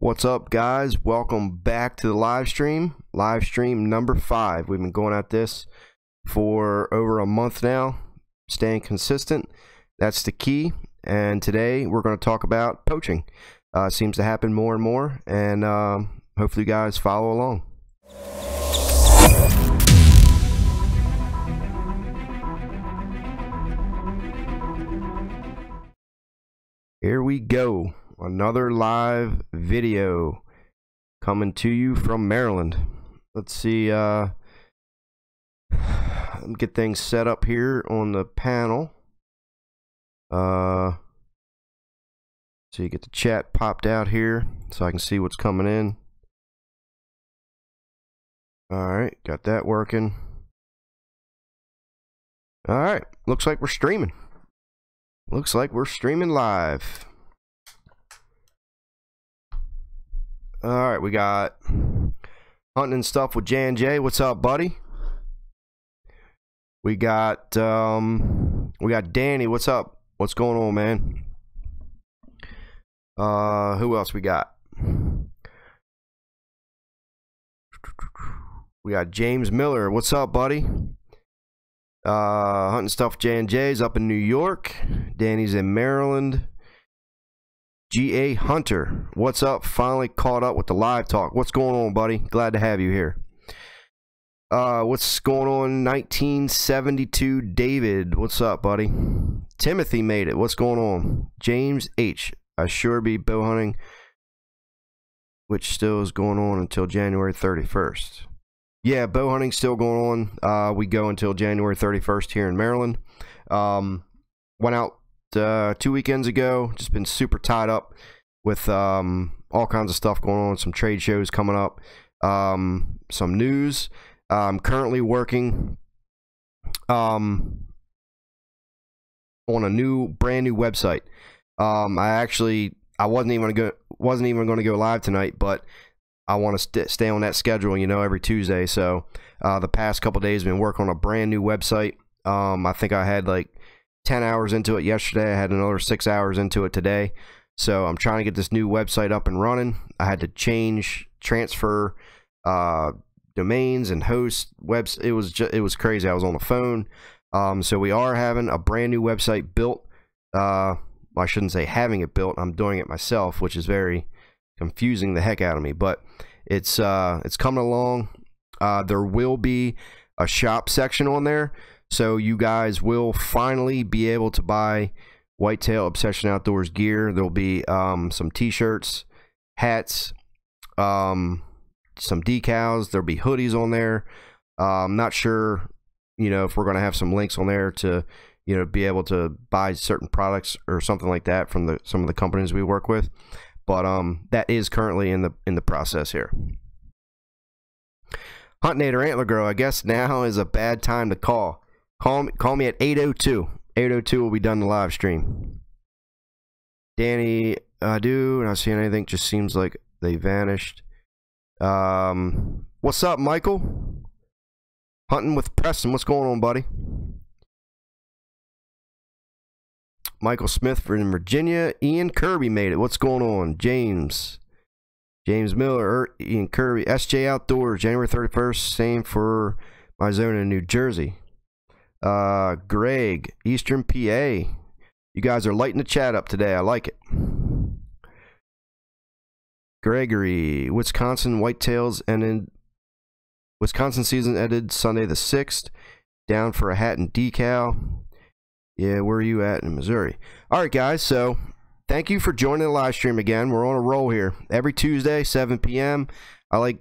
What's up, guys? Welcome back to the live stream number 5. We've been going at this for over a month now, staying consistent. That's the key. And today we're going to talk about poaching. Seems to happen more and more, and hopefully you guys follow along. Here we go. Another live video coming to you from Maryland. Let's see, let me get things set up here on the panel. So you get the chat popped out here so I can see what's coming in. Alright, got that working. Alright, looks like we're streaming. Looks like we're streaming live. Alright, we got hunting and stuff with J&J. What's up, buddy? We got Danny. What's up? What's going on, man? Who else we got? We got James Miller. What's up, buddy? Hunting stuff J&J's up in New York. Danny's in Maryland. G.A. Hunter, what's up? Finally caught up with the live talk. What's going on, buddy? Glad to have you here. What's going on? 1972 David, what's up, buddy? Timothy made it. What's going on? James H. I sure be bow hunting, which still is going on until January 31st. Yeah, bow hunting still going on. We go until January 31st here in Maryland. Went out 2 weekends ago. Just been super tied up with all kinds of stuff going on, some trade shows coming up, some news. I'm currently working on a brand new website. I wasn't even going to go live tonight, but I want to stay on that schedule, you know, every Tuesday. So the past couple days I've been working on a brand new website. I think I had like 10 hours into it yesterday. I had another 6 hours into it today. So I'm trying to get this new website up and running. I had to transfer domains and hosts, webs. It was crazy. I was on the phone. So we are having a brand new website built. I shouldn't say having it built. I'm doing it myself, which is very confusing the heck out of me. But it's coming along. There will be a shop section on there. So you guys will finally be able to buy Whitetail Obsession Outdoors gear. There'll be some t-shirts, hats, some decals. There'll be hoodies on there. I'm not sure, you know, if we're going to have some links on there to, you know, be able to buy certain products or something like that from some of the companies we work with. But that is currently in the process here. Huntinator Antler Grow, I guess now is a bad time to call. Call me at 8:02. 8:02 will be done the live stream. Danny, I do not see anything. Just seems like they vanished. What's up, Michael? Hunting with Preston. What's going on, buddy? Michael Smith from Virginia. Ian Kirby made it. What's going on? James Miller, Ian Kirby. SJ Outdoors, January 31st. Same for my zone in New Jersey. Greg, Eastern PA. You guys are lighting the chat up today. I like it. Gregory, Wisconsin Whitetails ended. Wisconsin season ended Sunday the 6th. Down for a hat and decal. Yeah, where are you at in Missouri? All right, guys. So thank you for joining the live stream again. We're on a roll here every Tuesday, 7 p.m. I like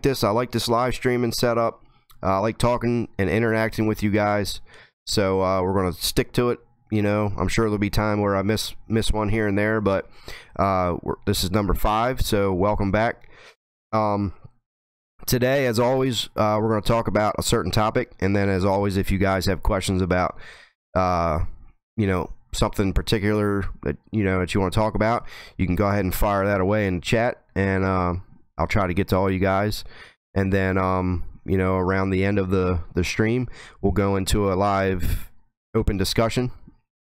this. I like this live streaming setup. I like talking and interacting with you guys, so we're going to stick to it. You know, I'm sure there'll be time where I miss one here and there, but this is number 5, so welcome back. Today, as always, we're going to talk about a certain topic, and then as always, if you guys have questions about, you know, something particular that you want to talk about, you can go ahead and fire that away in the chat, and I'll try to get to all you guys, and then you know, around the end of the stream, we'll go into a live open discussion,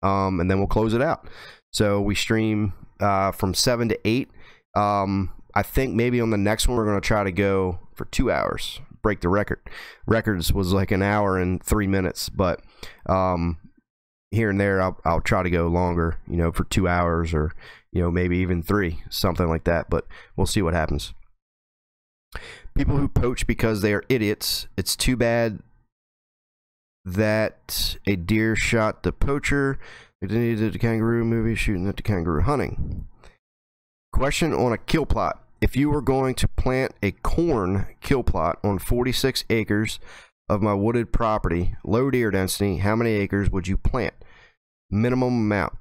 and then we'll close it out. So we stream from 7 to 8 I think maybe on the next one we're going to try to go for 2 hours, break the record. Records was like an hour and 3 minutes, but here and there I'll try to go longer, you know, for 2 hours, or, you know, maybe even 3, something like that, but we'll see what happens. People who poach because they are idiots. It's too bad that a deer shot the poacher. They did the kangaroo movie, shooting at the kangaroo hunting. Question on a kill plot. If you were going to plant a corn kill plot on 46 acres of my wooded property, low deer density, how many acres would you plant? Minimum amount.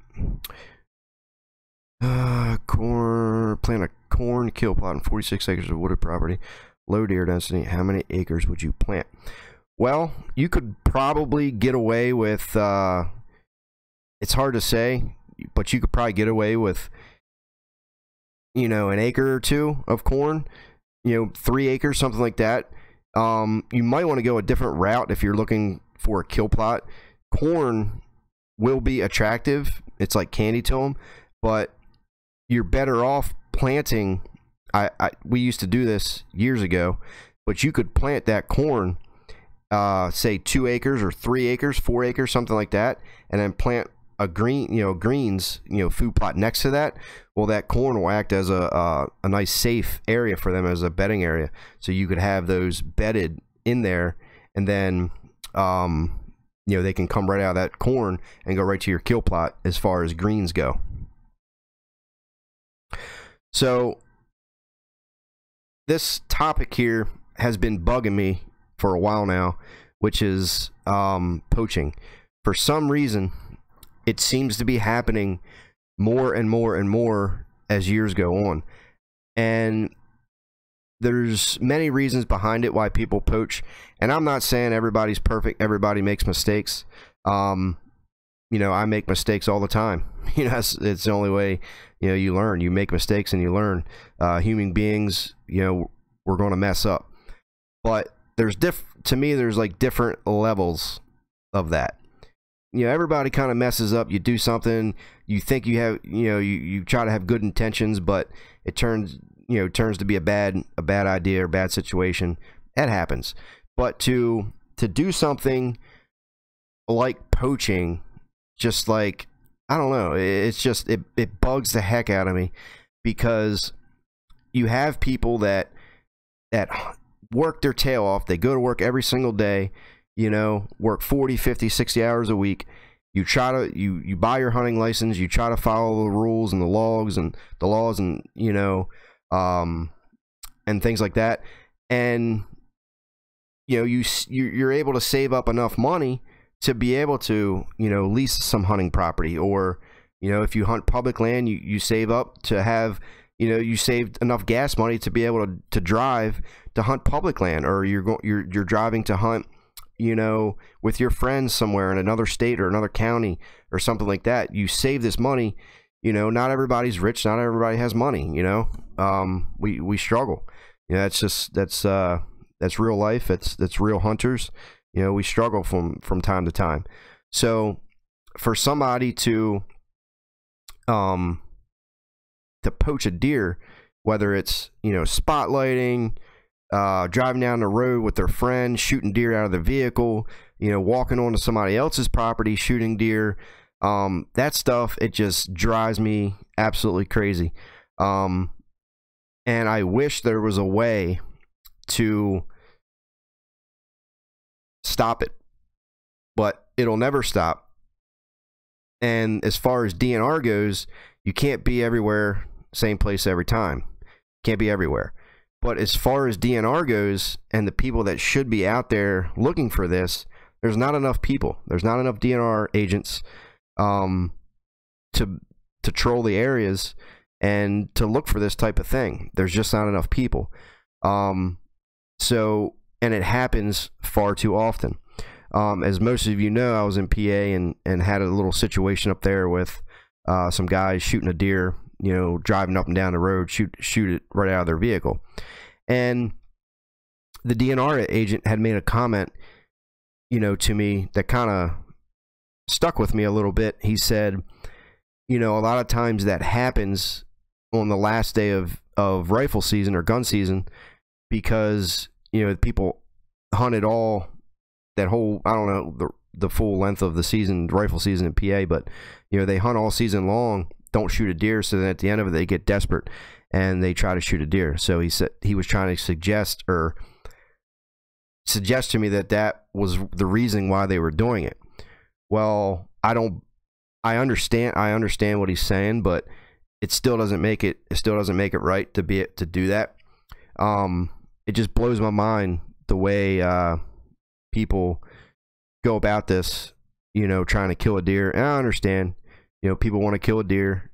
Plant a corn kill plot on 46 acres of wooded property, low deer density, how many acres would you plant? Well, you could probably get away with, it's hard to say, but you could probably get away with, you know, an acre or 2 of corn, you know, 3 acres, something like that. You might want to go a different route if you're looking for a kill plot. Corn will be attractive. It's like candy to them, but you're better off planting. We used to do this years ago, but you could plant that corn, say 2 acres or 3 acres, 4 acres, something like that, and then plant a greens, food plot next to that. Well, that corn will act as a nice safe area for them, as a bedding area. So you could have those bedded in there, and then they can come right out of that corn and go right to your kill plot as far as greens go. So this topic here has been bugging me for a while now, which is poaching. For some reason, it seems to be happening more and more and more as years go on. And there's many reasons behind it why people poach. And I'm not saying everybody's perfect. Everybody makes mistakes. I make mistakes all the time. It's the only way, you learn. You make mistakes and you learn. Human beings, we're going to mess up. But there's there's like different levels of that. Everybody kind of messes up. You do something, you think you have, you try to have good intentions, but it turns to be a bad idea or bad situation. That happens. But to do something like poaching, just like, I don't know, it's just, it bugs the heck out of me, because you have people that work their tail off. They go to work every single day, work 40, 50, 60 hours a week. You try to, you buy your hunting license, you try to follow the rules and the laws and and things like that. And, you're able to save up enough money to be able to, lease some hunting property, or, if you hunt public land, you save up to have, you saved enough gas money to be able to drive to hunt public land, or you're driving to hunt, with your friends somewhere in another state or another county or something like that. You save this money. Not everybody's rich. Not everybody has money. We struggle. That's real life. That's real hunters. We struggle from time to time. So for somebody to poach a deer, whether it's spotlighting, driving down the road with their friend, shooting deer out of the vehicle, walking onto somebody else's property, shooting deer, that stuff, it just drives me absolutely crazy. And I wish there was a way to stop it, but it'll never stop. And as far as DNR goes, you can't be everywhere, same place every time. Can't be everywhere. But as far as DNR goes, and the people that should be out there looking for this, there's not enough people. There's not enough DNR agents to troll the areas and to look for this type of thing. There's just not enough people. And it happens far too often. As most of you know, I was in PA and had a little situation up there with some guys shooting a deer, driving up and down the road, shoot it right out of their vehicle. And the DNR agent had made a comment, to me that kind of stuck with me a little bit. He said, a lot of times that happens on the last day of rifle season or gun season, because people hunted all that whole, I don't know the full length of the season, rifle season in PA, but they hunt all season long, don't shoot a deer, so then at the end of it they get desperate and they try to shoot a deer. So he said he was trying to suggest to me that was the reason why they were doing it. Well, I understand what he's saying, but it still doesn't make it right to do that. It just blows my mind the way people go about this, trying to kill a deer. And I understand, people want to kill a deer.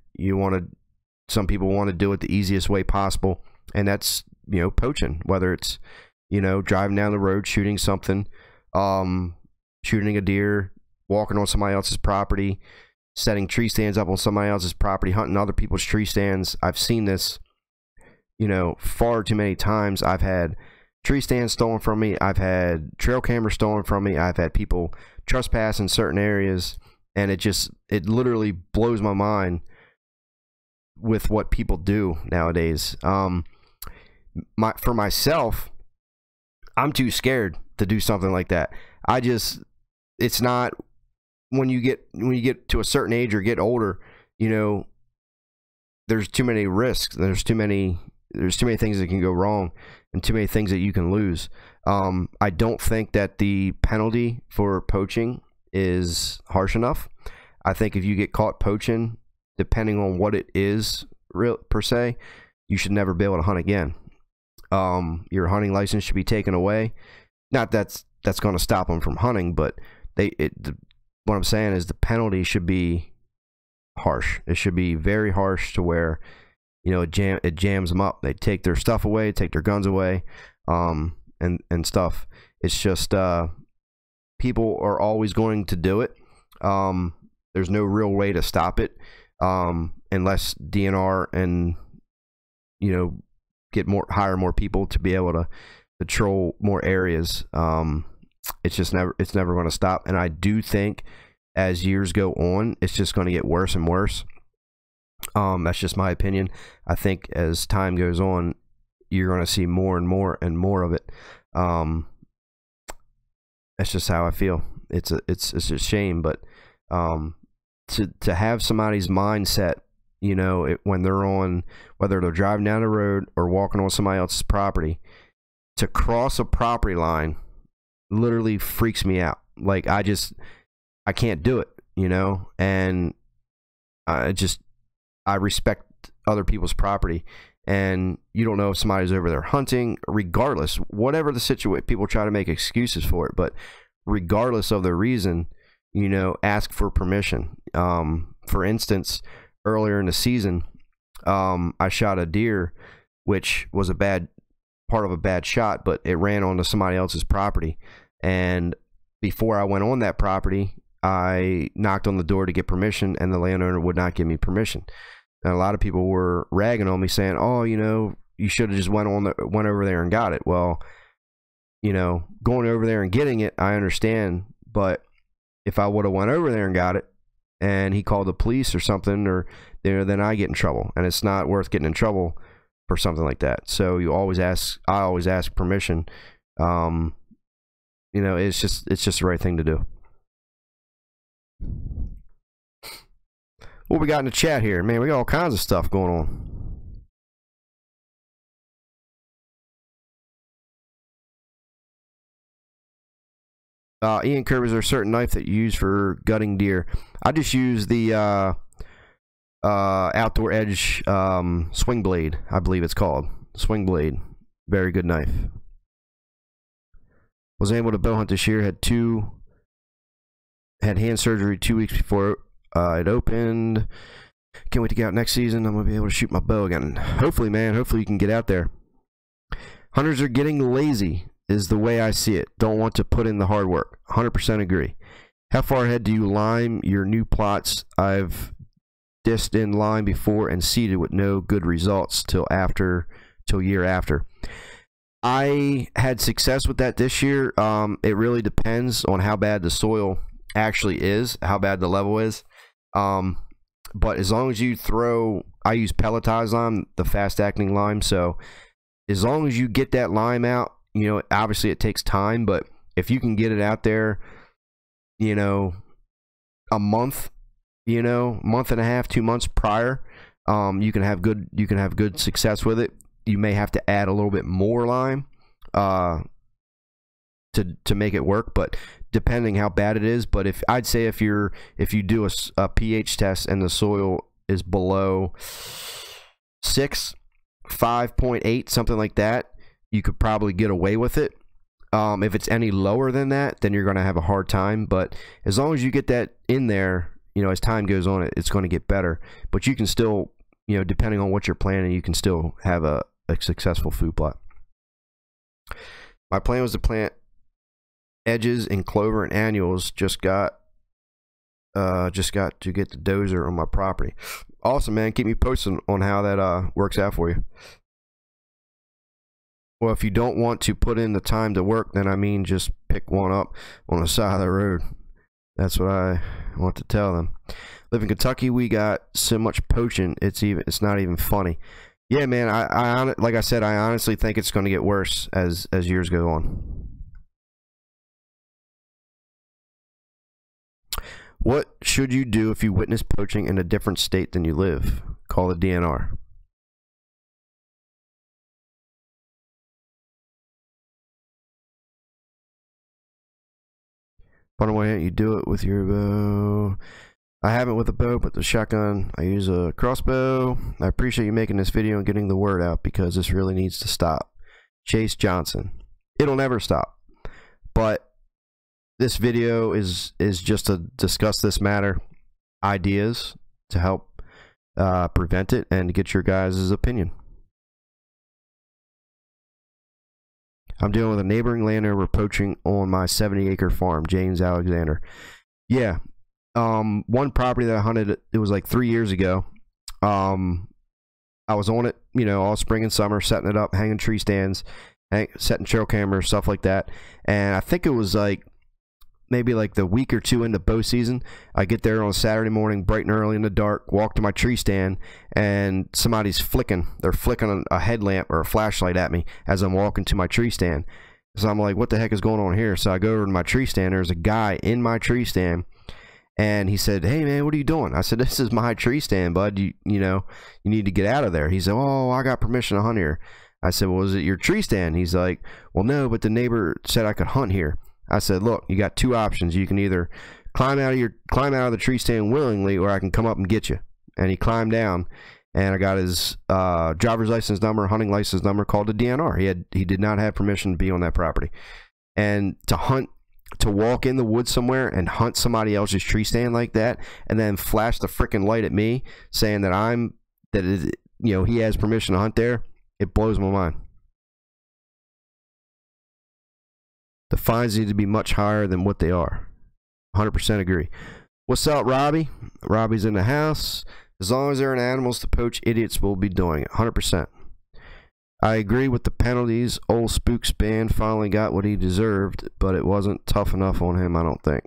Some people want to do it the easiest way possible, and that's poaching. Whether it's driving down the road, shooting something, shooting a deer, walking on somebody else's property, setting tree stands up on somebody else's property, hunting other people's tree stands. I've seen this, far too many times. I've had tree stands stolen from me. I've had trail cameras stolen from me. I've had people trespass in certain areas, and it literally blows my mind with what people do nowadays. For myself, I'm too scared to do something like that. It's not, when you get to a certain age or get older, there's too many risks. There's too many things that can go wrong, and too many things that you can lose. I don't think that the penalty for poaching is harsh enough. I think if you get caught poaching, depending on what it is, per se, you should never be able to hunt again. Your hunting license should be taken away. Not that's going to stop them from hunting, but what I'm saying is the penalty should be harsh. It should be very harsh, to where it jams them up. They take their stuff away, take their guns away, and stuff. It's just people are always going to do it. There's no real way to stop it, unless DNR and hire more people to be able to patrol more areas. It's never going to stop. And I do think as years go on, it's just going to get worse and worse. That's just my opinion. I think as time goes on, you're going to see more and more and more of it. That's just how I feel. It's a shame, but to have somebody's mindset, when they're on, whether they're driving down the road or walking on somebody else's property, to cross a property line literally freaks me out. Like, I can't do it, and I respect other people's property, and you don't know if somebody's over there hunting. Regardless, whatever the situation, people try to make excuses for it, but regardless of the reason, ask for permission. For instance, earlier in the season, I shot a deer, which was a bad part of a bad shot, but it ran onto somebody else's property. And before I went on that property, I knocked on the door to get permission, and the landowner would not give me permission. And a lot of people were ragging on me, saying, "Oh, you should have just went over there and got it." Well, going over there and getting it, I understand, but if I would have went over there and got it, and he called the police or something, or then I get in trouble, and it's not worth getting in trouble for something like that. So I always ask permission. It's just the right thing to do. What we got in the chat here, man? We got all kinds of stuff going on. Ian Kirby, is there a certain knife that you use for gutting deer? I just use the Outdoor Edge swing blade, I believe it's called. Swing blade. Very good knife. Was able to bow hunt this year. Had hand surgery 2 weeks before it opened. Can't wait to get out next season. I'm going to be able to shoot my bow again. Hopefully, man. Hopefully you can get out there. Hunters are getting lazy is the way I see it. Don't want to put in the hard work. 100% agree. How far ahead do you lime your new plots? I've dissed in lime before and seeded with no good results till year after. I had success with that this year. It really depends on how bad the soil actually is, how bad the level is. But as long as you throw I use pelletized lime, the fast acting lime. So as long as you get that lime out, you know, obviously it takes time, but if you can get it out there, you know, a month, you know, month and a half, 2 months prior, you can have good success with it. You may have to add a little bit more lime to make it work, but depending how bad it is. But I'd say if you do a pH test and the soil is below 6, 5.8, something like that, you could probably get away with it. If it's any lower than that, then you're going to have a hard time. But as long as you get that in there, you know, as time goes on, it's going to get better. But you can still, you know, depending on what you're planning, you can still have a successful food plot. My plan was to plant edges in clover and annuals. Just got to get the dozer on my property. Awesome, man. Keep me posted on how that works out for you. Well, if you don't want to put in the time to work, then I mean just pick one up on the side of the road. That's what I want to tell them. Live in Kentucky, we got so much poaching, it's not even funny. Yeah, man, like I said, I honestly think it's going to get worse as years go on. What should you do if you witness poaching in a different state than you live? Call the DNR. Fun way you do it with your bow. I haven't with a bow, but the shotgun, I use a crossbow. I appreciate you making this video and getting the word out because this really needs to stop. Chase Johnson. It'll never stop. But this video is just to discuss this matter, ideas to help prevent it, and get your guys' opinion. I'm dealing with a neighboring landowner poaching on my 70-acre farm, James Alexander. Yeah, one property that I hunted, it was like 3 years ago. I was on it, you know, all spring and summer, setting it up, hanging tree stands, setting trail cameras, stuff like that. And I think it was like maybe like the week or two into bow season. I get there on a Saturday morning, bright and early in the dark, walk to my tree stand, and somebody's flicking. They're flicking a headlamp or a flashlight at me as I'm walking to my tree stand. So I'm like, what the heck is going on here? So I go over to my tree stand. There's a guy in my tree stand, and he said, hey, man, what are you doing? I said, this is my tree stand, bud. You know, you need to get out of there. He said, oh, I got permission to hunt here. I said, well, is it your tree stand? He's like, well, no, but the neighbor said I could hunt here. I said, look, you got two options. You can either climb out of the tree stand willingly, or I can come up and get you. And he climbed down, and I got his driver's license number, hunting license number, called the DNR. He did not have permission to be on that property. And to walk in the woods somewhere and hunt somebody else's tree stand like that, and then flash the freaking light at me saying that you know, he has permission to hunt there, it blows my mind. The fines need to be much higher than what they are. 100% agree. What's up, Robbie? Robbie's in the house. As long as there are animals to poach, idiots will be doing it. 100%. I agree with the penalties. Old Spook's band finally got what he deserved, but it wasn't tough enough on him, I don't think.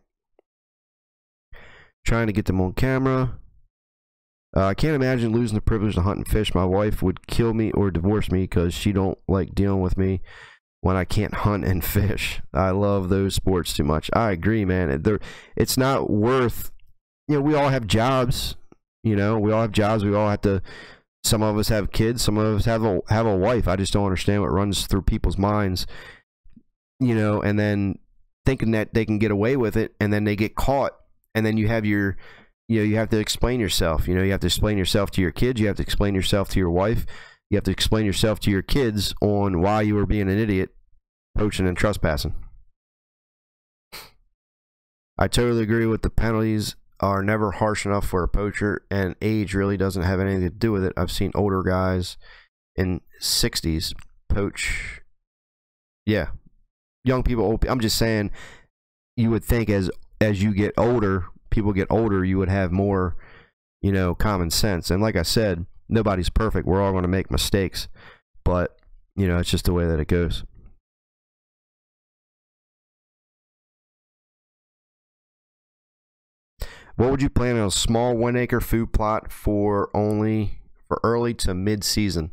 Trying to get them on camera. I can't imagine losing the privilege to hunt and fish. My wife would kill me or divorce me because she don't like dealing with me when I can't hunt and fish. I love those sports too much. I agree, man. It's not worth, you know, we all have jobs, you know, we all have jobs. We all have to, some of us have kids, some of us have a wife. I just don't understand what runs through people's minds, you know, and then thinking that they can get away with it, and then they get caught, and then you have you know, you have to explain yourself. You know, you have to explain yourself to your kids. You have to explain yourself to your wife. You have to explain yourself to your kids on why you were being an idiot, poaching and trespassing. I totally agree with the penalties are never harsh enough for a poacher, and age really doesn't have anything to do with it. I've seen older guys in 60s poach. Yeah, young people, old people. I'm just saying, you would think as you get older, people get older, you would have more, you know, common sense. And like I said, nobody's perfect. We're all going to make mistakes, but you know, it's just the way that it goes. What would you plan on a small 1 acre food plot for only for early to mid-season.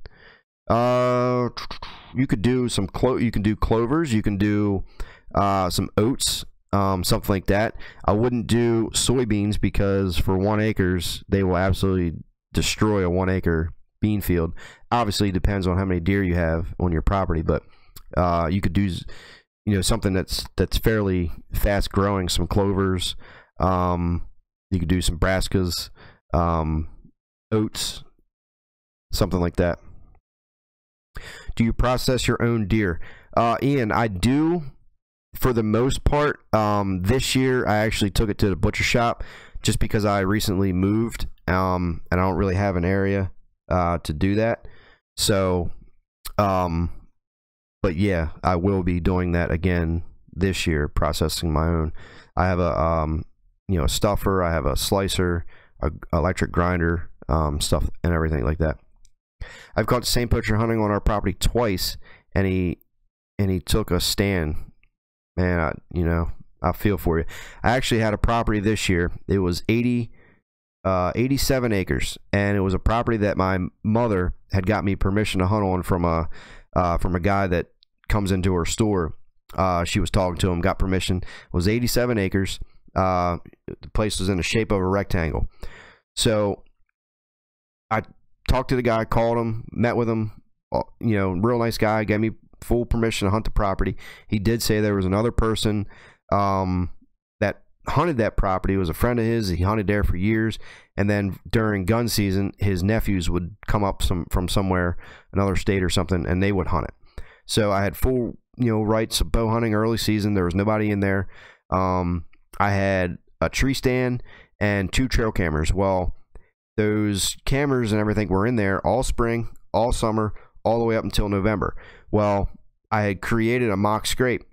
You could do some you can do clovers, you can do some oats, something like that. I wouldn't do soybeans because for 1 acres they will absolutely destroy a 1 acre bean field. Obviously, it depends on how many deer you have on your property, but you could do, you know, something that's fairly fast growing, some clovers. You could do some brassicas, oats, something like that. Do you process your own deer? Ian, I do for the most part. This year I actually took it to the butcher shop just because I recently moved, and I don't really have an area to do that. So, but yeah, I will be doing that again this year, processing my own. I have a you know, a stuffer, I have a slicer, a electric grinder, stuff and everything like that. I've caught the same poacher hunting on our property twice, and he took a stand. Man, you know, I feel for you. I actually had a property this year. It was 87 acres, and it was a property that my mother had got me permission to hunt on from a guy that comes into her store. She was talking to him, got permission. It was 87 acres. The place was in the shape of a rectangle. So I talked to the guy, called him, met with him, you know, real nice guy, gave me full permission to hunt the property. He did say there was another person that hunted that property. It was a friend of his. He hunted there for years, and then during gun season his nephews would come up from somewhere, another state or something, and they would hunt it. So I had full, you know, rights of bow hunting early season. There was nobody in there. I had a tree stand and 2 trail cameras. Well, those cameras and everything were in there all spring, all summer, all the way up until November. Well, I had created a mock scrape,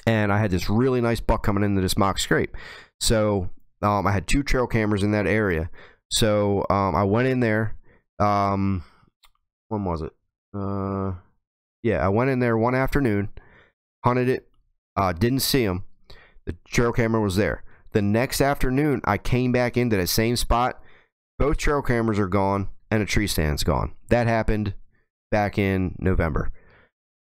and I had this really nice buck coming into this mock scrape. So I had 2 trail cameras in that area. So I went in there. When was it? Yeah, I went in there one afternoon, hunted it, didn't see him. The trail camera was there. The next afternoon, I came back into the same spot. Both trail cameras are gone, and the tree stand's gone. That happened back in November.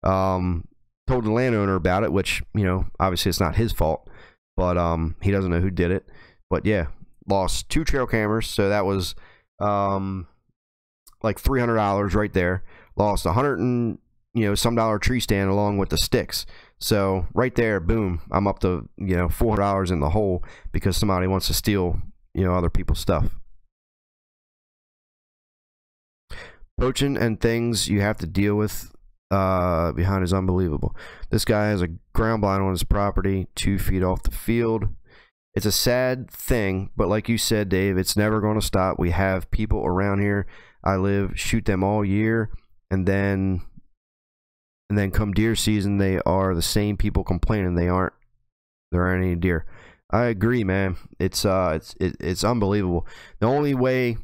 Told the landowner about it, which, you know, obviously it's not his fault, but he doesn't know who did it. But yeah, lost 2 trail cameras, so that was like $300 right there. Lost $100 and, you know, some dollar tree stand along with the sticks. So right there, boom, I'm up to, you know, $400 in the hole because somebody wants to steal, you know, other people's stuff. Poaching and things you have to deal with behind is unbelievable. This guy has a ground blind on his property 2 feet off the field. It's a sad thing, but like you said, Dave, it's never going to stop. We have people around here, I live, shoot them all year, and then come deer season, they are the same people complaining there aren't any deer. I agree, man. It's unbelievable. The only way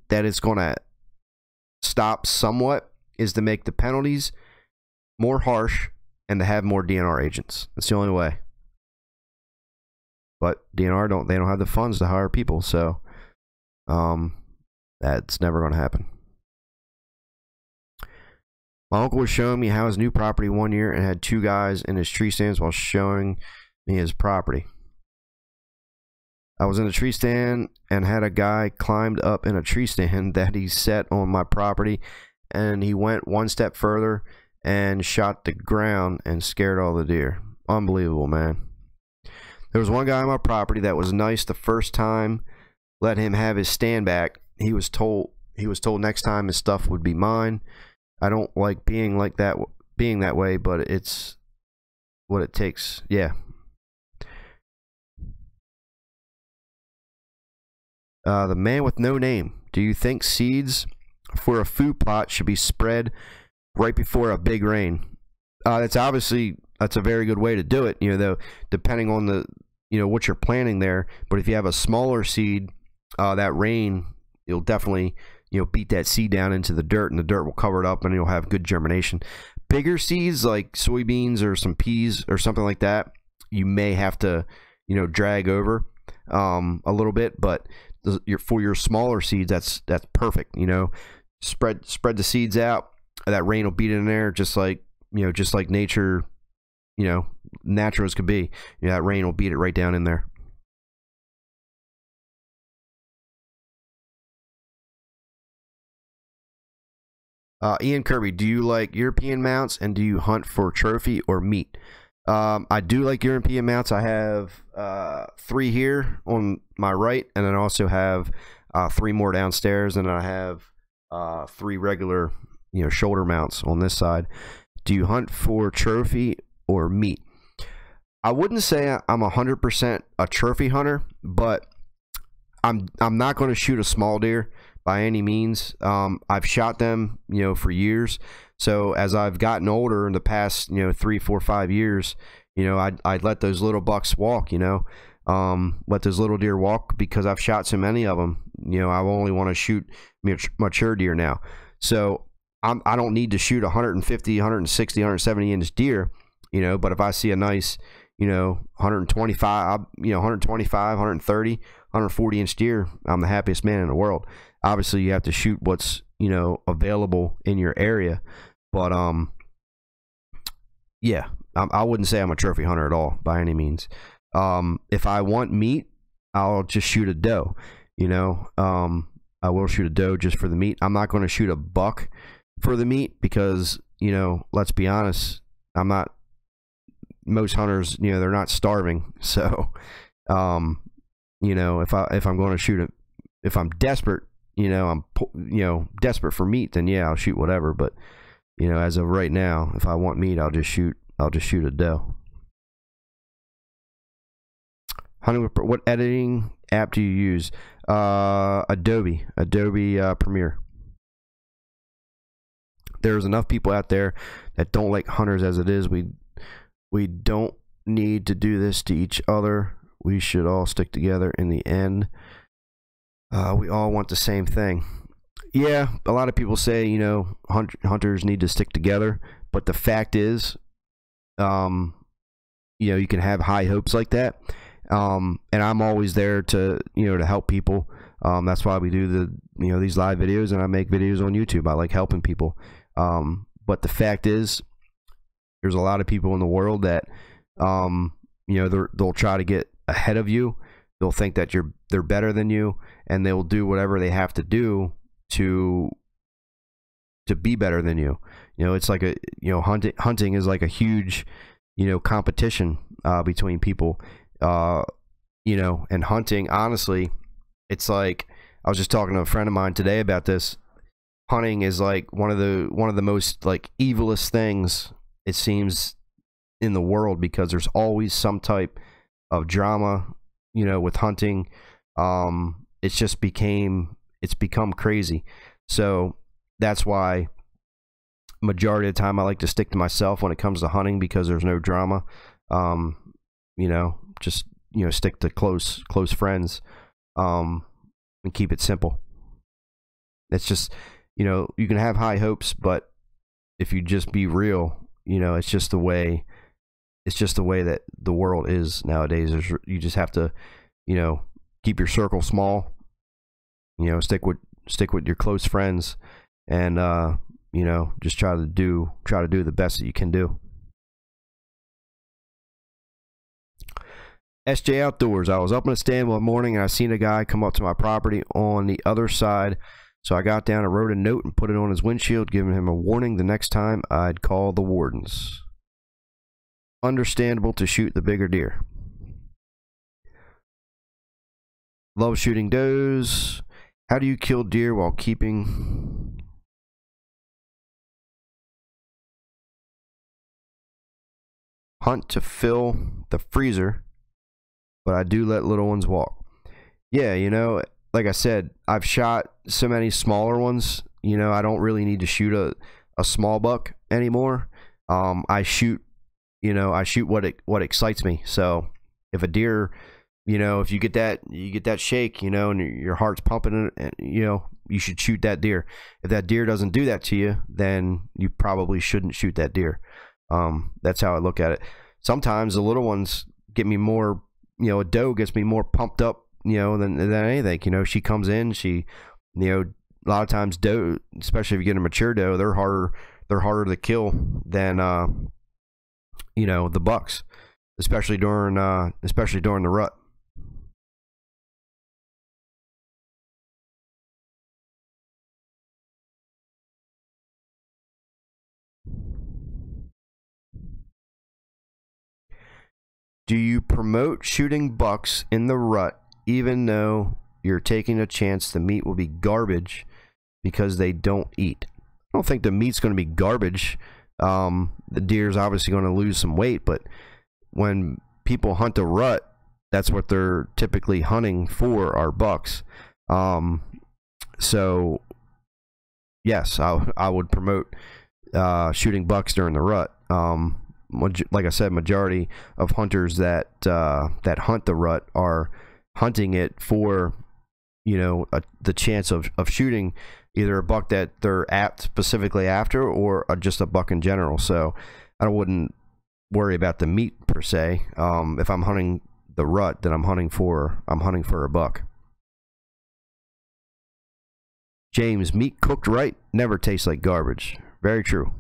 that it's going to stop somewhat is to make the penalties more harsh and to have more DNR agents. That's the only way. But DNR don't have the funds to hire people, so that's never going to happen. My uncle was showing me how his new property one year and had 2 guys in his tree stands while showing me his property. I was in a tree stand and had a guy climbed up in a tree stand that he set on my property, and he went 1 step further and shot the ground and scared all the deer. Unbelievable, man. There was one guy on my property that was nice the first time, let him have his stand back. He was told next time his stuff would be mine. I don't like being that way, but it's what it takes. Yeah. The man with no name. Do you think seeds for a food plot should be spread right before a big rain? That's a very good way to do it. You know, though, depending on the, you know, what you're planting there. But if you have a smaller seed, that rain, you'll definitely, you know, beat that seed down into the dirt, and the dirt will cover it up, and you'll have good germination. Bigger seeds like soybeans or some peas or something like that, you may have to, you know, drag over. a little bit, but for your smaller seeds, that's perfect. You know, spread the seeds out. That rain will beat it in there, just like, you know, just like nature, you know, natural as could be. You know, that rain will beat it right down in there. Ian Kirby, do you like European mounts, and do you hunt for trophy or meat? I do like European mounts. I have 3 here on my right, and then I also have 3 more downstairs, and I have 3 regular, you know, shoulder mounts on this side. Do you hunt for trophy or meat? I wouldn't say I'm 100% a trophy hunter, but I'm not going to shoot a small deer by any means. I've shot them, you know, for years. So as I've gotten older in the past, you know, 3, 4, 5 years, you know, I'd let those little bucks walk, you know, let those little deer walk, because I've shot so many of them. You know, I only want to shoot mature deer now. So I don't need to shoot 150, 160, 170 inch deer, you know, but if I see a nice, you know, 125, you know, 125, 130, 140 inch deer, I'm the happiest man in the world. Obviously, you have to shoot what's, you know, available in your area, but yeah, I wouldn't say I'm a trophy hunter at all by any means. If I want meat, I'll just shoot a doe. You know, I will shoot a doe just for the meat. I'm not going to shoot a buck for the meat because, you know, let's be honest, I'm not. Most hunters, you know, they're not starving, so you know, if I'm going to shoot it, if I'm desperate, you know, desperate for meat, then yeah, I'll shoot whatever. But, you know, as of right now, if I want meat, I'll just shoot a doe. Hunting, what editing app do you use? Adobe Premiere. There's enough people out there that don't like hunters as it is. We don't need to do this to each other. We should all stick together in the end. We all want the same thing. Yeah, a lot of people say, you know, hunters need to stick together, but the fact is, you know, you can have high hopes like that. And I'm always there to, you know, to help people. That's why we do you know, these live videos, and I make videos on YouTube. I like helping people. But the fact is, there's a lot of people in the world that, you know, they'll try to get ahead of you. They'll think that they're better than you, and they'll do whatever they have to do to be better than you. You know, it's like you know, hunting is like a huge, you know, competition between people. You know, and hunting, honestly, it's like, I was just talking to a friend of mine today about this. Hunting is like one of the most like evilest things, it seems, in the world, because there's always some type of drama, you know, with hunting. It's become crazy. So that's why majority of the time I like to stick to myself when it comes to hunting, because there's no drama. You know, just, you know, stick to close friends, and keep it simple. It's just, you know, you can have high hopes, but if you just be real, you know, it's just the way that the world is nowadays. You just have to, you know, keep your circle small, you know, stick with your close friends, and you know, just try to do the best that you can do. SJ Outdoors. I was up in a stand one morning, and I seen a guy come up to my property on the other side. So I got down and wrote a note and put it on his windshield, giving him a warning the next time I'd call the wardens. Understandable to shoot the bigger deer. Love shooting does. How do you kill deer while keeping... Hunt to fill the freezer, but I do let little ones walk. Yeah, you know, like I said, I've shot so many smaller ones, you know, I don't really need to shoot a small buck anymore. I shoot, you know, what excites me. So if a deer, you know, if you get that shake, you know, and your heart's pumping, and, you know, you should shoot that deer. If that deer doesn't do that to you, then you probably shouldn't shoot that deer. That's how I look at it. Sometimes the little ones get me more a doe gets me more pumped up, than anything. She comes in, a lot of times doe, especially if you get a mature doe, they're harder to kill than the bucks, especially during the rut. Do you promote shooting bucks in the rut even though you're taking a chance the meat will be garbage because they don't eat? I don't think the meat's going to be garbage. The deer's obviously going to lose some weight, but when people hunt a rut, that's what they're typically hunting for, are bucks. So yes, I would promote shooting bucks during the rut. Like I said, majority of hunters that hunt the rut are hunting it for the chance of shooting either a buck that they're specifically after, or just a buck in general. So I wouldn't worry about the meat per se. If I'm hunting the rut, then I'm hunting for a buck. James, meat cooked right never tastes like garbage. Very true.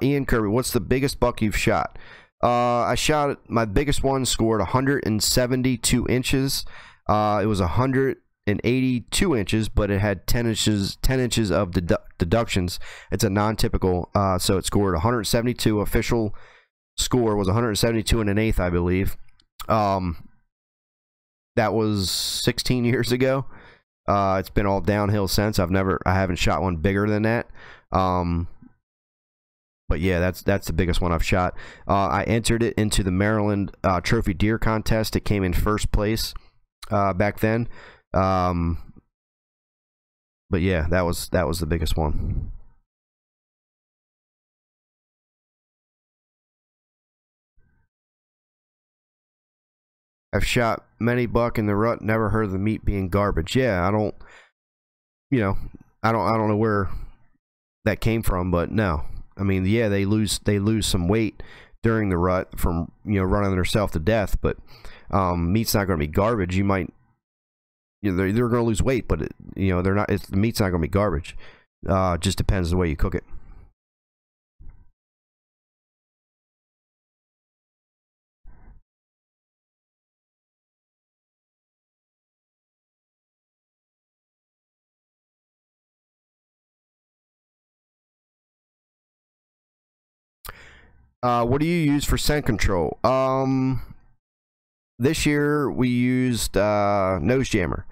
Ian Kirby, what's the biggest buck you've shot? I shot, my biggest one scored 172 inches. It was 182 inches, but it had 10 inches of deductions. It's a non-typical, so it scored 172. Official score was 172 and an eighth, I believe. That was 16 years ago. It's been all downhill since. I haven't shot one bigger than that. But yeah, that's the biggest one I've shot. I entered it into the Maryland Trophy Deer Contest. It came in first place back then. But yeah, that was the biggest one. I've shot many buck in the rut. Never heard of the meat being garbage. Yeah, I don't know where that came from, but no. I mean, yeah, they lose some weight during the rut from running themselves to death, but meat's not going to be garbage. You might, they're going to lose weight, but they're not. The meat's not going to be garbage. Just depends the way you cook it. What do you use for scent control? This year we used nose jammer.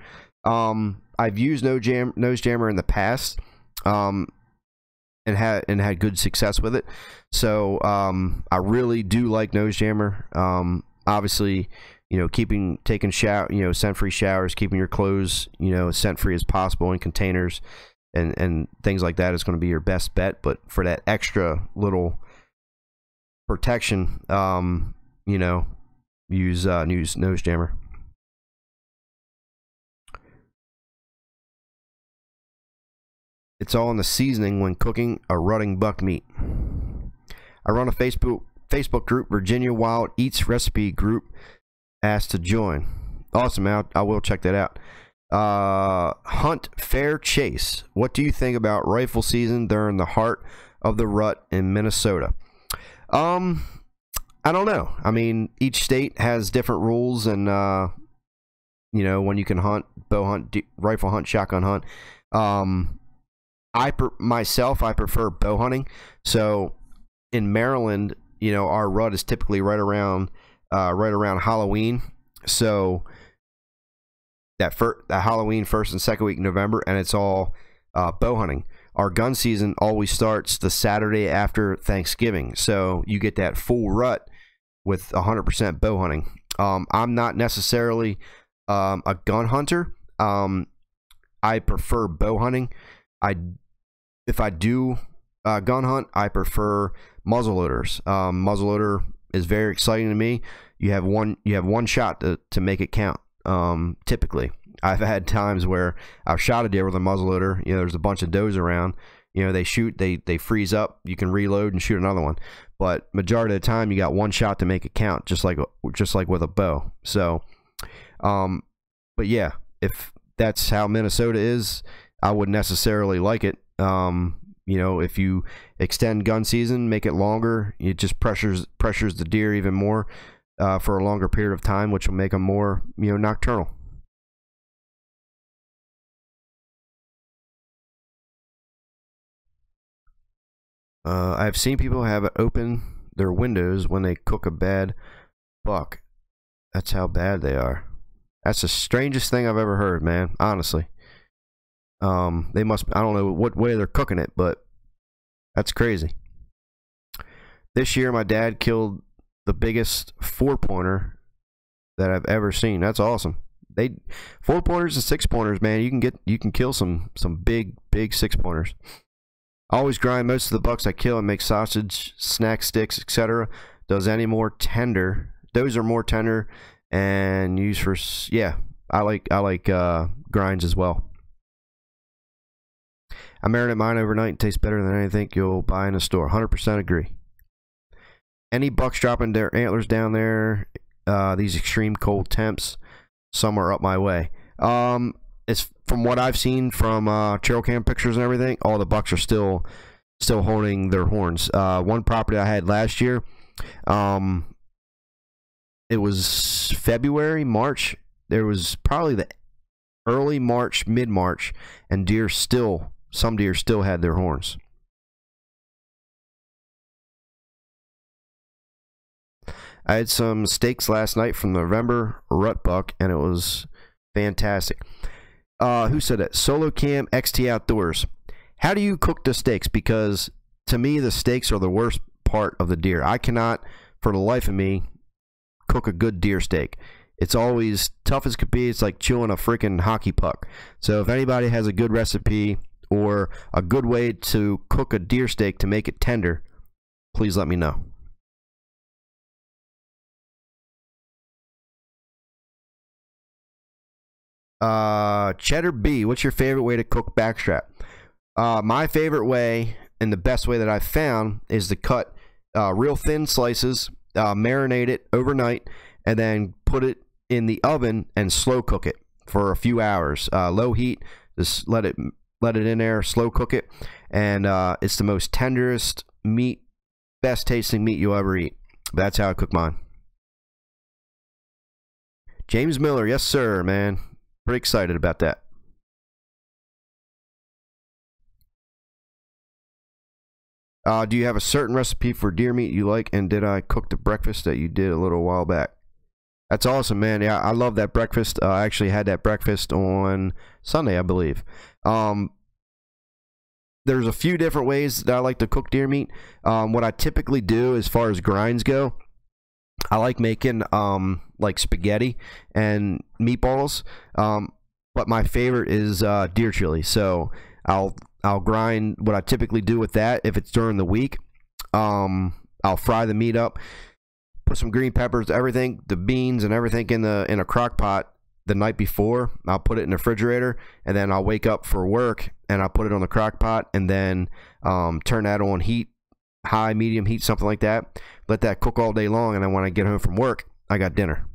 I've used nose jammer in the past, and had good success with it. So I really do like nose jammer. Obviously, taking scent-free showers, keeping your clothes scent-free as possible in containers, and things like that is going to be your best bet. But for that extra little protection, use nose jammer. It's all in the seasoning when cooking a rutting buck meat. I run a Facebook group, Virginia Wild Eats recipe group. Asked to join. Awesome, man. I will check that out. Hunt fair chase. What do you think about rifle season during the heart of the rut in Minnesota? I don't know. I mean, each state has different rules, and when you can hunt, bow hunt, rifle hunt, shotgun hunt. I prefer bow hunting. So in Maryland, our rut is typically right around Halloween. So that Halloween, first and second week in November, and it's all bow hunting. Our gun season always starts the Saturday after Thanksgiving, so you get that full rut with 100% bow hunting. I'm not necessarily a gun hunter. I prefer bow hunting. If I do gun hunt, I prefer muzzleloaders. Muzzleloader is very exciting to me. You have one shot to make it count. Typically, I've had times where I've shot a deer with a muzzleloader. There's a bunch of does around, You know, they shoot, they freeze up, you can reload and shoot another one. But majority of the time, you got one shot to make it count, just like with a bow. So, but yeah, if that's how Minnesota is, I wouldn't necessarily like it. You know, if you extend gun season, make it longer, it just pressures the deer even more for a longer period of time, which will make them more, you know, nocturnal. I've seen people have it open their windows when they cook a bad buck. That's how bad they are. That's the strangest thing I've ever heard, man. Honestly, they must. I don't know what way they're cooking it, but that's crazy. This year, my dad killed the biggest 4-pointer that I've ever seen. That's awesome. 4-pointers and 6-pointers, man. You can kill some big 6-pointers. I always grind most of the bucks I kill and make sausage, snack sticks, etc. Those are more tender and used for, yeah. I like grinds as well. I marinate mine overnight and tastes better than anything you'll buy in a store. 100% agree. Any bucks dropping their antlers down there? These extreme cold temps. Some are up my way. It's from what I've seen from trail cam pictures and everything. All the bucks are still holding their horns. One property I had last year, it was February, March. There was probably the early March, mid-March, and some deer still had their horns. I had some steaks last night from the November rut buck, and it was fantastic. Who said that? Solo Cam XT Outdoors. How do you cook the steaks? Because to me, the steaks are the worst part of the deer. I cannot, for the life of me, cook a good deer steak. It's always tough as could be. It's like chewing a freaking hockey puck. So if anybody has a good recipe or a good way to cook a deer steak to make it tender, please let me know. Cheddar B, what's your favorite way to cook backstrap? My favorite way, and the best way that I've found, is to cut real thin slices, marinate it overnight, and then put it in the oven and slow cook it for a few hours. Low heat, just let it in there, slow cook it, and it's the most tenderest meat, best tasting meat you'll ever eat. That's how I cook mine. James Miller, yes sir, man. Pretty excited about that. Do you have a certain recipe for deer meat you like? And did I cook the breakfast that you did a little while back? That's awesome, man. Yeah, I love that breakfast. I actually had that breakfast on Sunday, I believe. There's a few different ways that I like to cook deer meat. What I typically do as far as grinds go, I like making like spaghetti and meatballs, but my favorite is deer chili. So I'll grind. What I typically do with that, if it's during the week, I'll fry the meat up, put some green peppers, everything, the beans and everything in a crock pot the night before. I'll put it in the refrigerator, and then I'll wake up for work and I'll put it on the crock pot, and then turn that on heat, high, medium heat, something like that. Let that cook all day long, and then when I get home from work, I got dinner.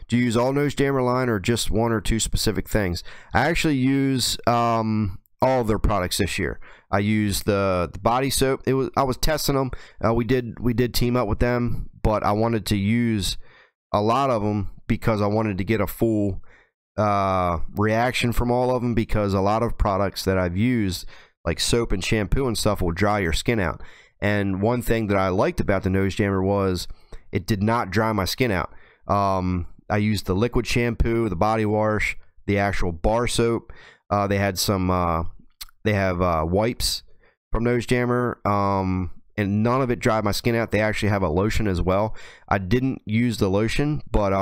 Do you use all nose jammer line or just one or two specific things? I actually use all of their products this year. I used the body soap. I was testing them. We did team up with them, but I wanted to use a lot of them because I wanted to get a full reaction from all of them, because a lot of products that I've used, like soap and shampoo and stuff, will dry your skin out. And one thing that I liked about the nose jammer was it did not dry my skin out. I used the liquid shampoo, the body wash, the actual bar soap. They had some they have wipes from Nose Jammer, and none of it dried my skin out. They actually have a lotion as well. I didn't use the lotion, but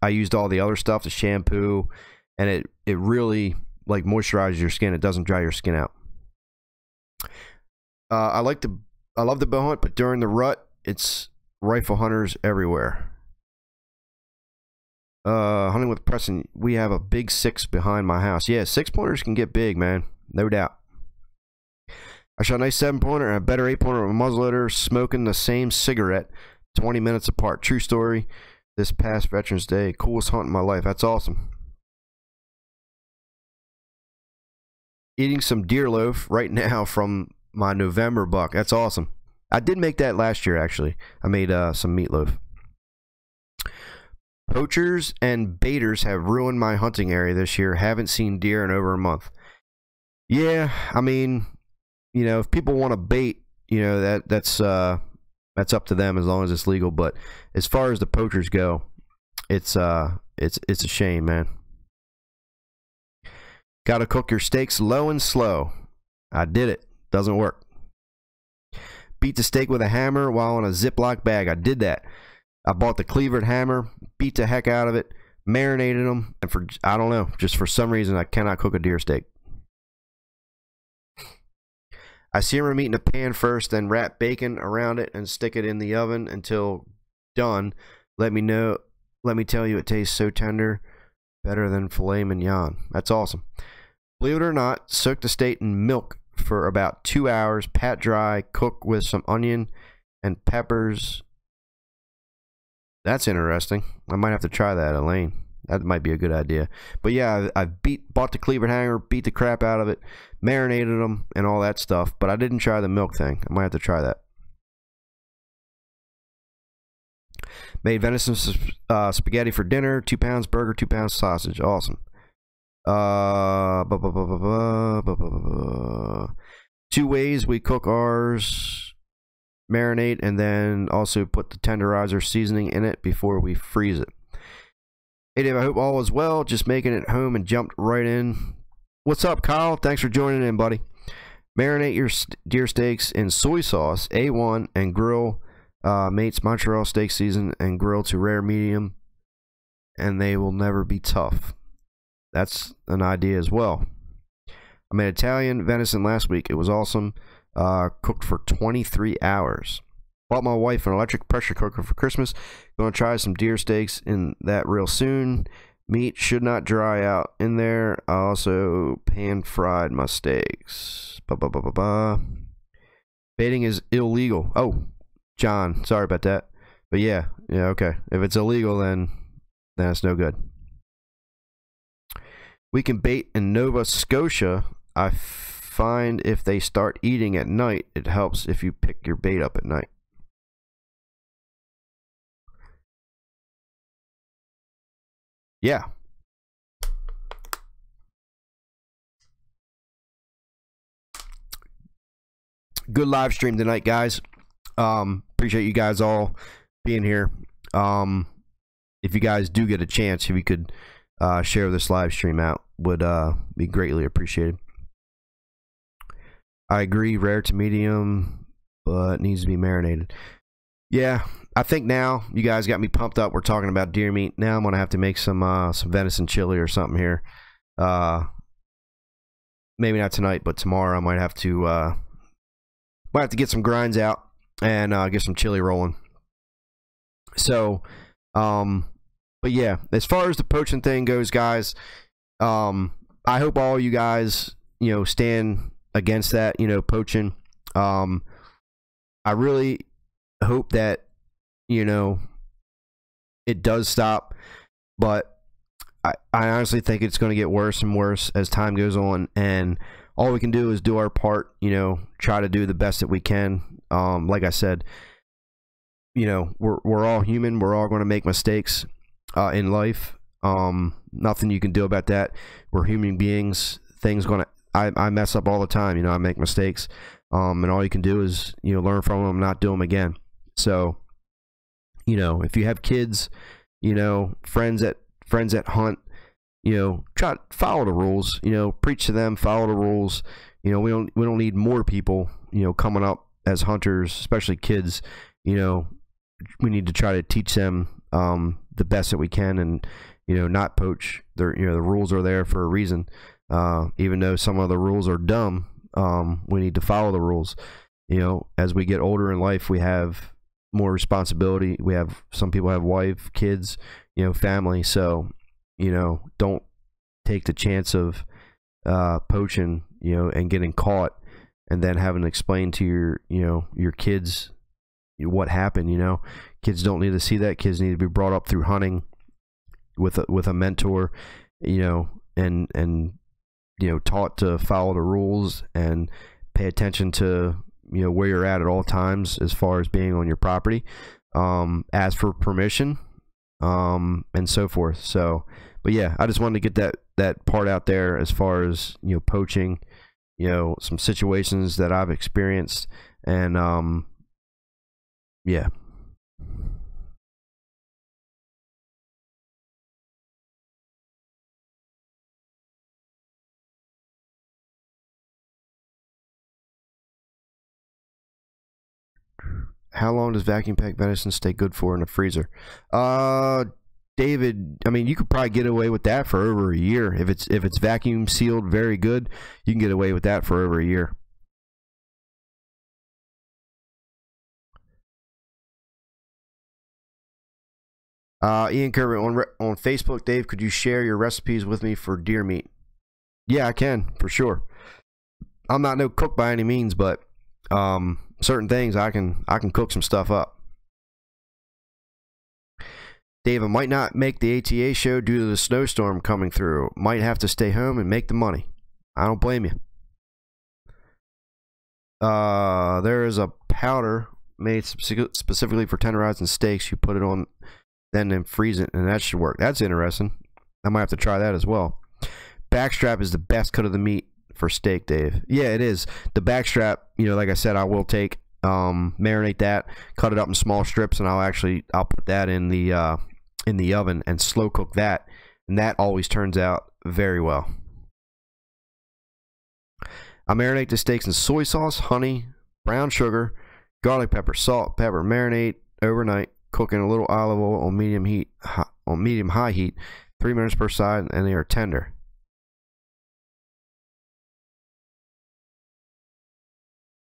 I used all the other stuff, the shampoo, and it really like moisturizes your skin. It doesn't dry your skin out. I love the bow hunt, but during the rut, it's rifle hunters everywhere. Hunting with Preston. We have a big 6 behind my house. Yeah, 6-pointers can get big, man. No doubt. I shot a nice 7-pointer and a better 8-pointer with a muzzleloader, smoking the same cigarette 20 minutes apart. True story. This past Veterans Day. Coolest hunt in my life. That's awesome. Eating some deer loaf right now from my November buck. That's awesome. I did make that last year, actually. I made some meatloaf. Poachers and baiters have ruined my hunting area this year. Haven't seen deer in over a month. Yeah, I mean, you know, if people want to bait, you know, that's up to them as long as it's legal. But as far as the poachers go, it's a shame, man. Got to cook your steaks low and slow. I did it. Doesn't work. Beat the steak with a hammer while in a Ziploc bag. I did that. I bought the cleavered hammer, beat the heck out of it, marinated them, and for, I don't know, just for some reason I cannot cook a deer steak. I simmer meat in a pan first, then wrap bacon around it and stick it in the oven until done. Let me tell you, it tastes so tender, better than filet mignon. That's awesome. Believe it or not, soak the steak in milk for about 2 hours, pat dry, cook with some onion and peppers. That's interesting. I might have to try that, Elaine. That might be a good idea. But yeah, I bought the cleavered hanger, beat the crap out of it, marinated them, and all that stuff. But I didn't try the milk thing. I might have to try that. Made venison spaghetti for dinner. 2 pounds burger, 2 pounds sausage. Awesome. 2 ways we cook ours. Marinate and then also put the tenderizer seasoning in it before we freeze it. Hey Dave, I hope all is well. Just making it home and jumped right in. What's up, Kyle? Thanks for joining in, buddy. Marinate your deer steaks in soy sauce, A1, and grill. Mates Montreal steak season and grill to rare medium, and they will never be tough. That's an idea as well. I made Italian venison last week. It was awesome. Cooked for 23 hours. Bought my wife an electric pressure cooker for Christmas. Gonna try some deer steaks in that real soon. Meat should not dry out in there. I also pan fried my steaks. Baiting is illegal. Oh, John, sorry about that. But yeah, okay. If it's illegal, then it's no good. We can bait in Nova Scotia. I find if they start eating at night, it helps if you pick your bait up at night. Yeah. Good live stream tonight, guys. Appreciate you guys all being here. If you guys do get a chance, if you could share this live stream out, would be greatly appreciated. I agree, rare to medium, but needs to be marinated. Yeah, I think now you guys got me pumped up. We're talking about deer meat. Now I'm gonna have to make some venison chili or something here. Maybe not tonight, but tomorrow I might have to get some grinds out and get some chili rolling. So, but yeah, as far as the poaching thing goes, guys, I hope all you guys, stand against that, poaching. I really hope that, it does stop, but I honestly think it's going to get worse and worse as time goes on, and all we can do is do our part, try to do the best that we can. Like I said, we're all human. We're all going to make mistakes in life. Nothing you can do about that. We're human beings. I mess up all the time. I make mistakes. And all you can do is, learn from them, not do them again. So, if you have kids, friends that hunt, try to follow the rules, preach to them, follow the rules. We don't need more people, coming up as hunters, especially kids. We need to try to teach them the best that we can, and not poach. The rules are there for a reason. Even though some of the rules are dumb, we need to follow the rules. As we get older in life, we have more responsibility. Some people have wife, kids. family. So, don't take the chance of poaching, and getting caught, and then having to explain to your kids what happened. Kids don't need to see that. Kids need to be brought up through hunting with a mentor, and taught to follow the rules and pay attention to where you're at all times as far as being on your property, ask for permission, and so forth. So, but yeah, I just wanted to get that part out there as far as poaching, some situations that I've experienced, and yeah. How long does vacuum packed venison stay good for in the freezer? David, I mean, you could probably get away with that for over a year. If it's vacuum sealed very good, you can get away with that for over a year. Ian Kirby on Facebook. Dave, could you share your recipes with me for deer meat? Yeah, I can, for sure. I'm not no cook by any means, but certain things I can cook some stuff up. Dave, I might not make the ATA show due to the snowstorm coming through. Might have to stay home and make the money. I don't blame you. There is a powder made specifically for tenderizing steaks. You put it on, then freeze it, and that should work. That's interesting. I might have to try that as well. Backstrap is the best cut of the meat for steak, Dave. Yeah, it is. The backstrap, like I said, I will take, marinate that, cut it up in small strips, and I'll put that in the oven and slow cook that, and that always turns out very well. I marinate the steaks in soy sauce, honey, brown sugar, garlic pepper, salt, pepper. Marinate overnight, cook in a little olive oil on medium high heat, 3 minutes per side, and they are tender.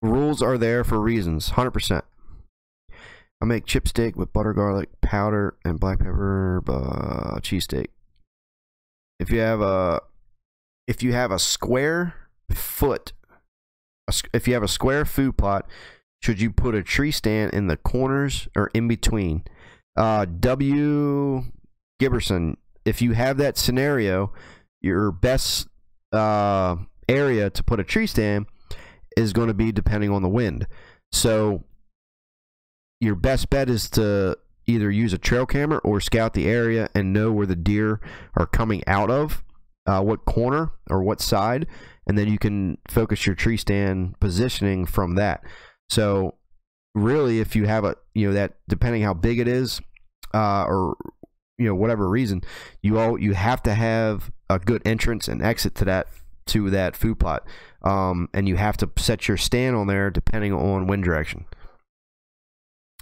Rules are there for reasons, 100%. I make chip steak with butter, garlic powder, and black pepper cheesesteak. If you have a square foot, if you have a square food plot, should you put a tree stand in the corners or in between? W. Giberson, if you have that scenario, your best area to put a tree stand is going to be depending on the wind. So your best bet is to either use a trail camera or scout the area and know where the deer are coming out of, what corner or what side, and then you can focus your tree stand positioning from that. So really, if you have that, depending how big it is, or whatever reason, you have to have a good entrance and exit to that food plot, and you have to set your stand on there depending on wind direction.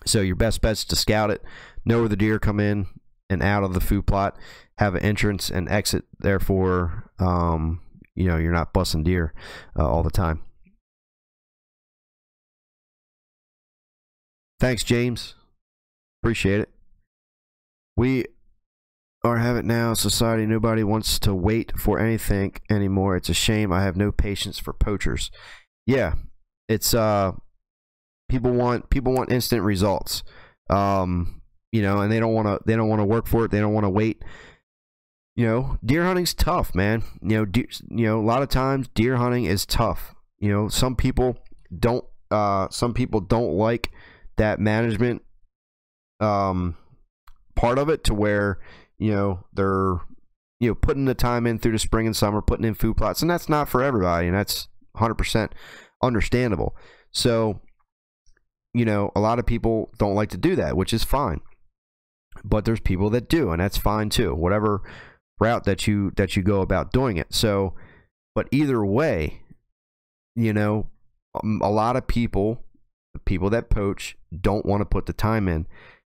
So your best bet's to scout it, know where the deer come in and out of the food plot, have an entrance and exit. Therefore, you're not busting deer all the time. Thanks, James. Appreciate it. We are have it now. Society, nobody wants to wait for anything anymore. It's a shame. I have no patience for poachers. Yeah, it's people want instant results. And they don't want to work for it. They don't want to wait. Deer hunting's tough, man. A lot of times deer hunting is tough. Some people don't like that management part of it, to where they're putting the time in through the spring and summer, putting in food plots, and that's not for everybody, and that's 100% understandable. So a lot of people don't like to do that, which is fine, but there's people that do, and that's fine too, whatever route that you go about doing it. So, but either way, a lot of people, the people that poach, don't want to put the time in.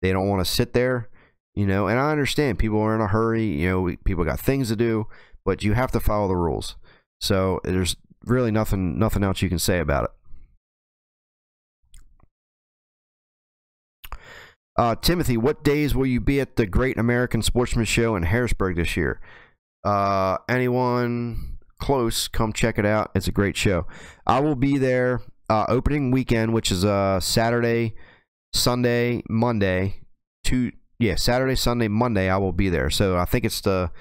They don't want to sit there, and I understand people are in a hurry, people got things to do, but you have to follow the rules. So there's really nothing else you can say about it. Timothy, what days will you be at the Great American Sportsman Show in Harrisburg this year? Anyone close, come check it out. It's a great show. I will be there opening weekend, which is Saturday, Sunday, Monday. Saturday, Sunday, Monday. I will be there. So I think it's the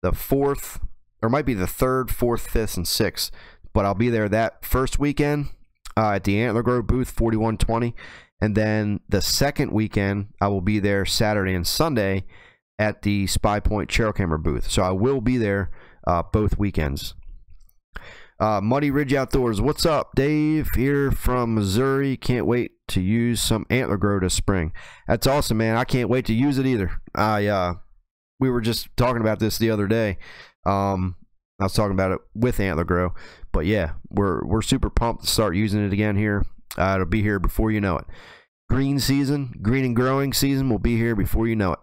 4th, or it might be the 3rd, 4th, 5th, and 6th. But I'll be there that first weekend at the Antler Grove booth, 4120. And then the second weekend, I will be there Saturday and Sunday at the Spy Point trail camera booth. So I will be there both weekends. Muddy Ridge Outdoors. What's up, Dave? Here from Missouri. Can't wait to use some Antler Grow this spring. That's awesome, man. I can't wait to use it either. We were just talking about this the other day. I was talking about it with Antler Grow. But yeah, we're super pumped to start using it again here. It'll be here before you know it. Green and growing season will be here before you know it.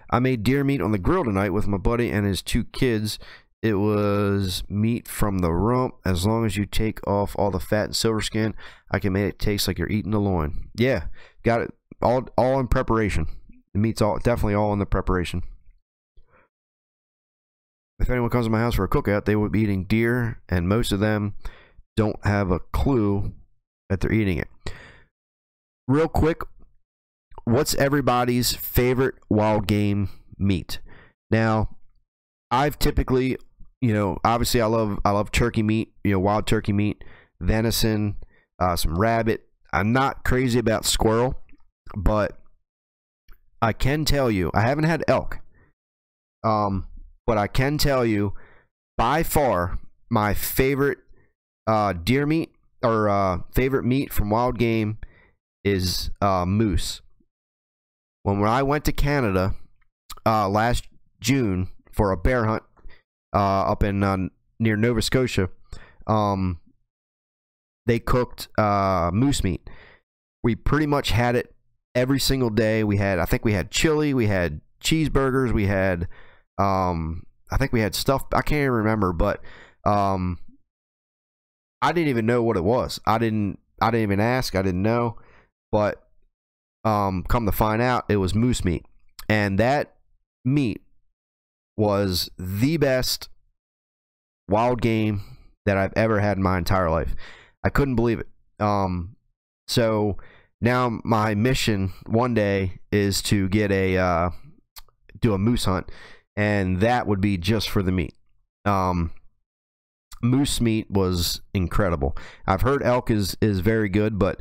I made deer meat on the grill tonight with my buddy and his 2 kids. It was meat from the rump. As long as you take off all the fat and silver skin, I can make it taste like you're eating the loin. Yeah, got it all in preparation. The meat's definitely all in the preparation. If anyone comes to my house for a cookout, they will be eating deer, and most of them don't have a clue that they're eating it. Real quick, what's everybody's favorite wild game meat? Now, I've typically, obviously I love turkey meat, wild turkey meat, venison, some rabbit. I'm not crazy about squirrel, but I can tell you, I haven't had elk. But I can tell you, by far, my favorite deer meat or favorite meat from wild game is moose. When I went to Canada last June for a bear hunt up in near Nova Scotia, they cooked moose meat. We pretty much had it every single day. I think we had chili, we had cheeseburgers, we had I think we had stuff, I can't even remember, but I didn't even know what it was. I didn't even ask, I didn't know, but come to find out, it was moose meat. And that meat was the best wild game that I've ever had in my entire life. I couldn't believe it. So now my mission one day is to get do a moose hunt, and that would be just for the meat. Moose meat was incredible. I've heard elk is very good, but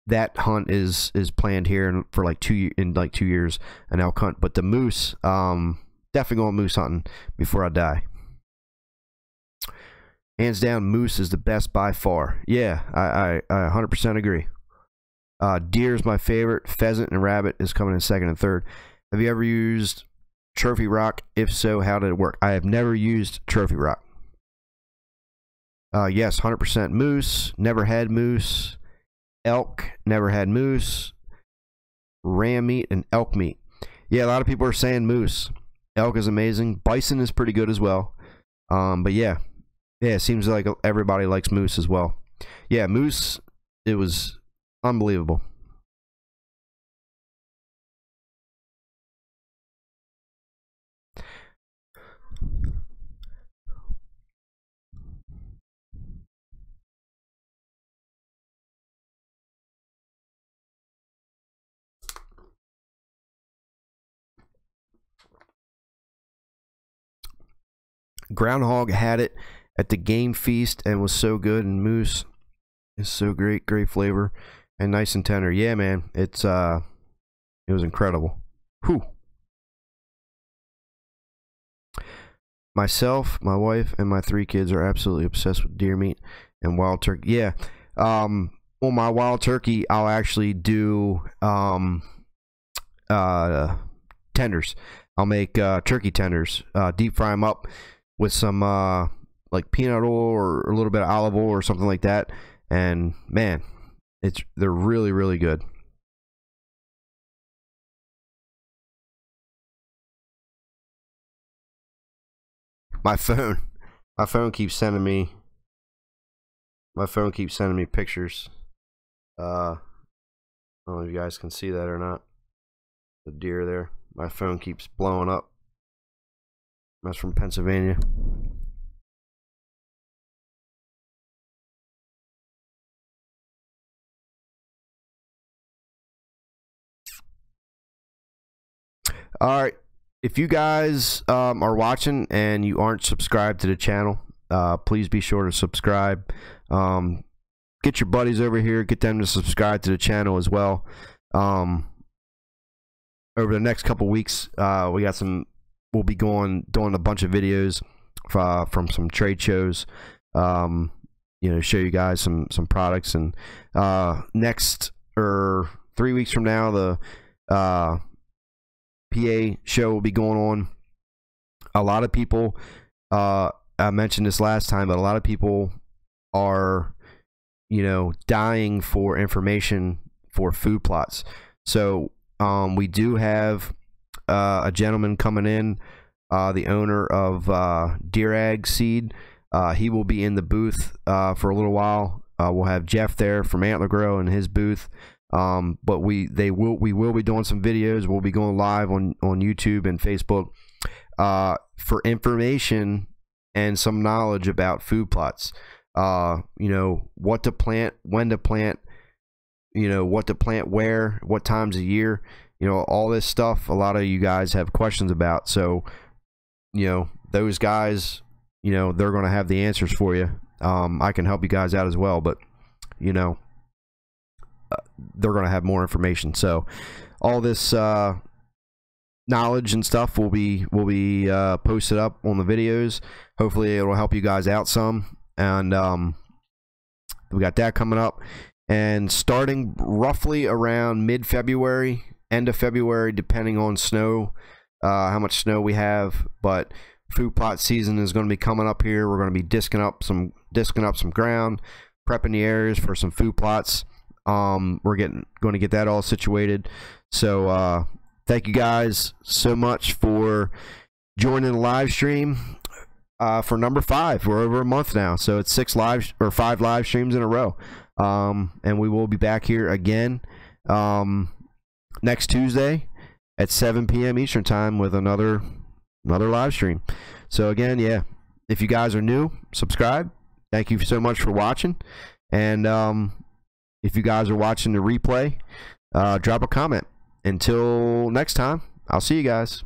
that hunt is planned here for like 2 years, an elk hunt. But the moose, definitely going moose hunting before I die. Hands down, moose is the best by far. Yeah, I 100% agree. Deer is my favorite. Pheasant and rabbit is coming in second and third. Have you ever used Trophy Rock? If so, how did it work? I have never used Trophy Rock. Yes, 100% moose. Never had moose. Elk, never had moose. Ram meat and elk meat. Yeah, a lot of people are saying moose. Elk is amazing. Bison is pretty good as well. But yeah, it seems like everybody likes moose as well. Yeah, moose, it was unbelievable. Groundhog had it at the game feast and was so good, and moose is so great flavor and nice and tender. Yeah, man, it was incredible. Whew. Myself, my wife, and my 3 kids are absolutely obsessed with deer meat and wild turkey. Yeah, on my wild turkey, I'll actually do tenders. I'll make turkey tenders, deep fry them up with some like peanut oil or a little bit of olive oil or something like that, and man, they're really, really good. My phone keeps sending me pictures. I don't know if you guys can see that or not. The deer there. My phone keeps blowing up. That's from Pennsylvania. All right. If you guys are watching and you aren't subscribed to the channel, please be sure to subscribe. Get your buddies over here. Get them to subscribe to the channel as well. Over the next couple weeks, we got some. We'll be doing a bunch of videos from some trade shows. You know, show you guys some products. And next or 3 weeks from now, the PA show will be going on. A lot of people, I mentioned this last time, but a lot of people are, you know, dying for information for food plots. So we do have a gentleman coming in, the owner of Deer Ag Seed. He will be in the booth for a little while. We'll have Jeff there from Antler Grow in his booth. But we will be doing some videos. We'll be going live on YouTube and Facebook for information and some knowledge about food plots. You know, what to plant, when to plant, you know, what to plant where, what times of year, you know, all this stuff a lot of you guys have questions about. So, you know, those guys, you know, they're going to have the answers for you. I can help you guys out as well, but, you know, they're going to have more information. So all this knowledge and stuff will be posted up on the videos. Hopefully it will help you guys out some. And we got that coming up, and starting roughly around mid-February, end of February, depending on snow, how much snow we have. But food plot season is going to be coming up here. We're going to be disking up some ground, prepping the areas for some food plots. We're going to get that all situated. So thank you guys so much for joining the live stream for number 5. We're over a month now, so it's 5 live streams in a row. And we will be back here again next Tuesday at 7 p.m. Eastern time with another live stream. So again, yeah, if you guys are new, subscribe. Thank you so much for watching. And if you guys are watching the replay, drop a comment. Until next time, I'll see you guys.